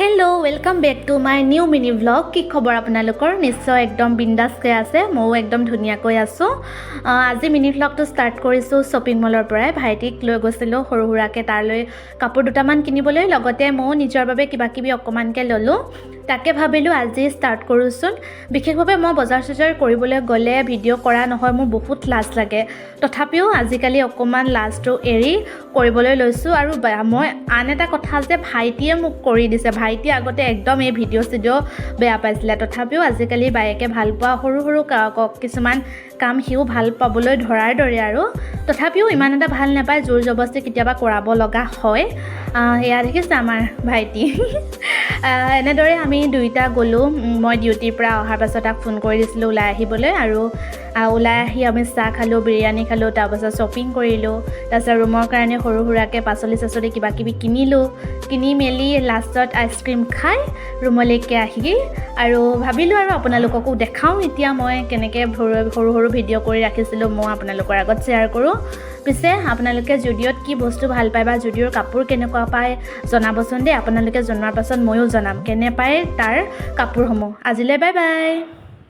hello welcome back to my new mini blog কি খবৰ আপোনালোকৰ নিশ্চয় একদম বিন্দাসকৈ আছে মই একদম ধুনীয়াকৈ আছো আজি মিনি ব্লগটো ষ্টাৰ্ট কৰিছো শপিং মলৰ পৰাই ভাইটিক লৈ গৈছিলো সৰু হুৰাকে তাৰলৈ কাপোৰ দুটামান কিনিবলৈ লগতে মই নিজৰ বাবে কিবা কিবি অকমানকে ললো তাকে ভাবিলো আজি ষ্টাৰ্ট কৰোচোন বিশেষভাৱে মই বজাৰ সজাৰ কৰিবলৈ গলে ভিডিঅ' কৰা নহয় মোৰ বহুত লাজ লাগে তথাপিও আজিকালি অকমান লাজটো এৰি কৰিবলৈ লৈছো আৰু মই আন এটা কথা যে ভাইটিয়ে মোক কৰি দিছে ভাইটি আগতে একদম এই ভিডিঅ' বেয়া পাইছিলে তথাপিও আজিকালি বাইকে ভাল পোৱা সৰু সৰু কিছুমান কাম হিও ভাল পাবলৈ ধৰাৰ দৰে আৰু তথাপিও ইমান এটা ভাল নাপায় জোৰ জবস্তি কেতিয়াবা কৰাব লগা হয় এয়া দেখিছে আমাৰ ভাইটি এনেদৰে আমি দুইটা গলো মই ডিউটিৰ পৰা অহাৰ পাছত তাক ফোন কৰি দিছিলোঁ ওলাই আহিবলৈ আৰু ওলাই আহি আমি চাহ খালোঁ বিৰিয়ানী খালোঁ তাৰপাছত শ্বপিং কৰিলোঁ তাৰপিছত ৰুমৰ কাৰণে সৰু সুৰাকৈ পাচলি চাচলি কিবা কিবি কিনি মেলি লাষ্টত আইচক্ৰীম খাই ৰুমলৈকে আহি আৰু ভাবিলোঁ আৰু আপোনালোককো দেখাওঁ এতিয়া মই কেনেকৈ সৰু সৰু ভিডিঅ' কৰি ৰাখিছিলোঁ মই আপোনালোকৰ আগত শ্বেয়াৰ কৰোঁ পিছে আপোনালোকে জুডিঅ'ত কি বস্তু ভাল পায় বা জুডিঅ'ৰ কাপোৰ কেনেকুৱা পায় জনাবচোন দেই আপোনালোকে জনোৱাৰ পাছত ময়ো জনাম কেনে পায় তাৰ কাপোৰসমূহ আজিলৈ বাই বাই